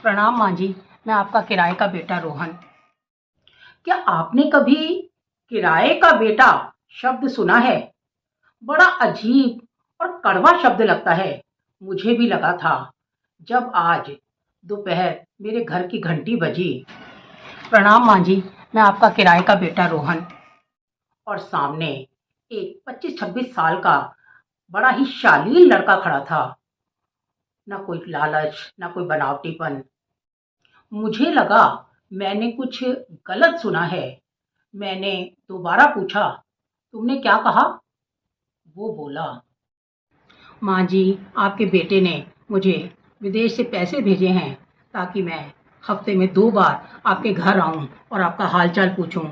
प्रणाम माँ जी। मैं आपका किराए का बेटा रोहन। क्या आपने कभी किराए का बेटा शब्द सुना है? बड़ा अजीब और कड़वा शब्द लगता है। मुझे भी लगा था जब आज दोपहर मेरे घर की घंटी बजी। प्रणाम माँ जी। मैं आपका किराए का बेटा रोहन। और सामने एक 25-26 साल का बड़ा ही शालीन लड़का खड़ा था। ना कोई लालच, ना कोई बनावटीपन। मुझे लगा मैंने कुछ गलत सुना है। मैंने दोबारा पूछा, तुमने क्या कहा? वो बोला, माँ जी, आपके बेटे ने मुझे विदेश से पैसे भेजे हैं ताकि मैं हफ्ते में 2 बार आपके घर आऊं और आपका हालचाल पूछूं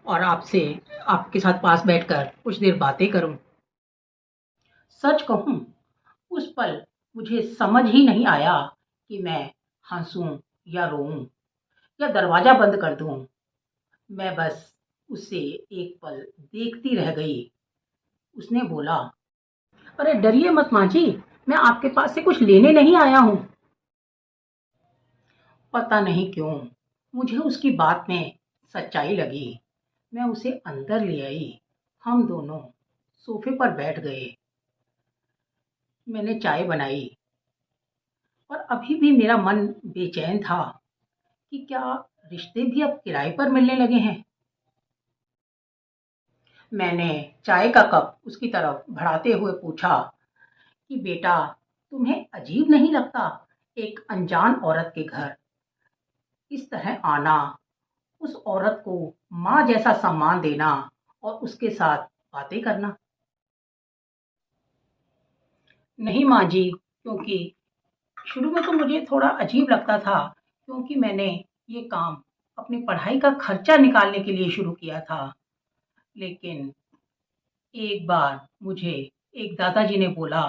और आपसे आपके साथ पास बैठकर कुछ देर बातें करूं। सच कहूं, उस पल मुझे समझ ही नहीं आया कि मैं हंसूं या रोऊं या दरवाजा बंद कर दूं। मैं बस उसे एक पल देखती रह गई। उसने बोला, अरे डरिए मत माँ जी, मैं आपके पास से कुछ लेने नहीं आया हूँ। पता नहीं क्यों मुझे उसकी बात में सच्चाई लगी। मैं उसे अंदर ले आई। हम दोनों सोफे पर बैठ गए। मैंने चाय बनाई और अभी भी मेरा मन बेचैन था कि क्या रिश्ते भी अब किराए पर मिलने लगे हैं। मैंने चाय का कप उसकी तरफ बढ़ाते हुए पूछा कि बेटा, तुम्हें अजीब नहीं लगता एक अनजान औरत के घर इस तरह आना, उस औरत को माँ जैसा सम्मान देना और उसके साथ बातें करना? नहीं माँ जी, क्योंकि शुरू में तो मुझे थोड़ा अजीब लगता था, क्योंकि मैंने ये काम अपनी पढ़ाई का खर्चा निकालने के लिए शुरू किया था। लेकिन एक बार मुझे एक दादाजी ने बोला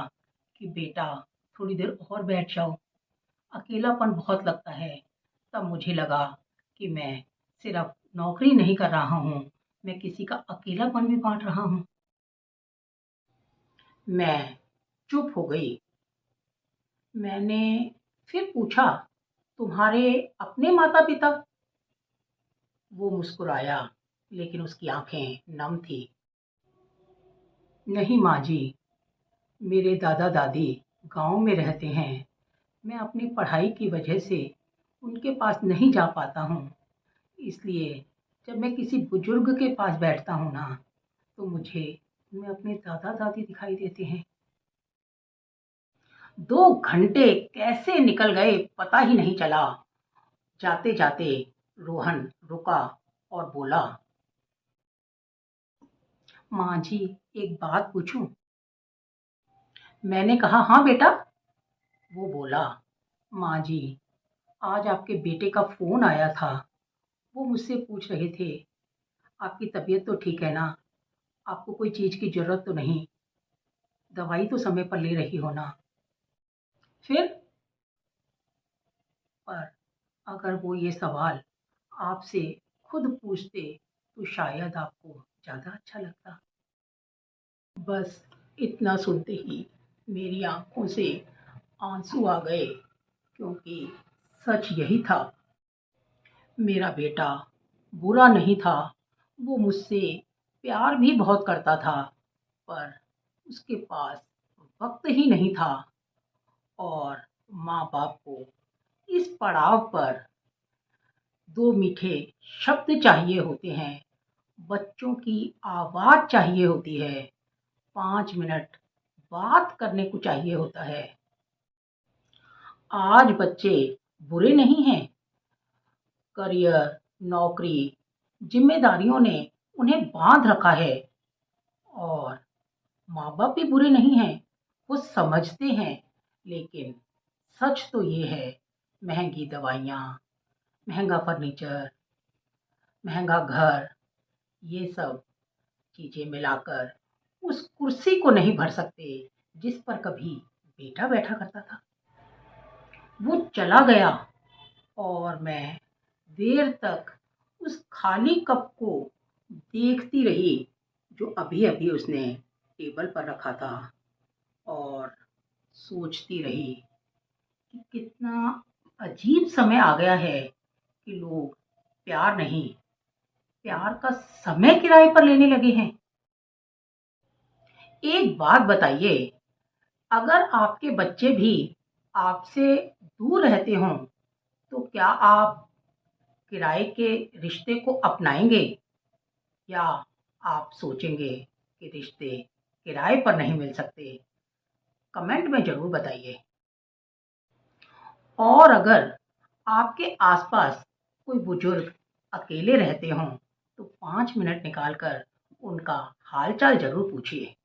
कि बेटा, थोड़ी देर और बैठ जाओ, अकेलापन बहुत लगता है। तब मुझे लगा कि मैं सिर्फ नौकरी नहीं कर रहा हूँ, मैं किसी का अकेलापन भी बांट रहा हूँ। मैं चुप हो गई। मैंने फिर पूछा, तुम्हारे अपने माता पिता? वो मुस्कुराया, लेकिन उसकी आंखें नम थी। नहीं माँ जी, मेरे दादा दादी गांव में रहते हैं। मैं अपनी पढ़ाई की वजह से उनके पास नहीं जा पाता हूँ। इसलिए जब मैं किसी बुजुर्ग के पास बैठता हूँ ना, तो मुझे उनमें अपने दादा दादी दिखाई देते हैं। 2 घंटे कैसे निकल गए पता ही नहीं चला। जाते जाते रोहन रुका और बोला, माँ जी, एक बात पूछूं? मैंने कहा, हाँ बेटा। वो बोला, माँ जी, आज आपके बेटे का फोन आया था। वो मुझसे पूछ रहे थे, आपकी तबीयत तो ठीक है ना? आपको कोई चीज की जरूरत तो नहीं? दवाई तो समय पर ले रही हो ना? फिर पर अगर वो ये सवाल आपसे खुद पूछते तो शायद आपको ज्यादा अच्छा लगता। बस इतना सुनते ही मेरी आंखों से आंसू आ गए, क्योंकि सच यही था। मेरा बेटा बुरा नहीं था। वो मुझसे प्यार भी बहुत करता था, पर उसके पास वक्त ही नहीं था। और माँ बाप को इस पड़ाव पर 2 मीठे शब्द चाहिए होते हैं, बच्चों की आवाज चाहिए होती है, 5 मिनट बात करने को चाहिए होता है। आज बच्चे बुरे नहीं हैं। करियर, नौकरी, जिम्मेदारियों ने उन्हें बांध रखा है। और माँ बाप भी बुरे नहीं हैं, वो समझते हैं। लेकिन सच तो ये है, महंगी दवाइयाँ, महंगा फर्नीचर, महंगा घर, ये सब चीजें मिलाकर उस कुर्सी को नहीं भर सकते जिस पर कभी बेटा बैठा करता था। वो चला गया और मैं देर तक उस खाली कप को देखती रही जो अभी अभी उसने टेबल पर रखा था, और सोचती रही कि कितना अजीब समय आ गया है कि लोग प्यार नहीं, प्यार का समय किराए पर लेने लगे हैं। एक बात बताइए, अगर आपके बच्चे भी आपसे दूर रहते हों, तो क्या आप किराए के रिश्ते को अपनाएंगे या आप सोचेंगे कि रिश्ते किराए पर नहीं मिल सकते? कमेंट में ज़रूर बताइए। और अगर आपके आसपास कोई बुजुर्ग अकेले रहते हों, तो 5 मिनट निकाल कर उनका हालचाल ज़रूर पूछिए।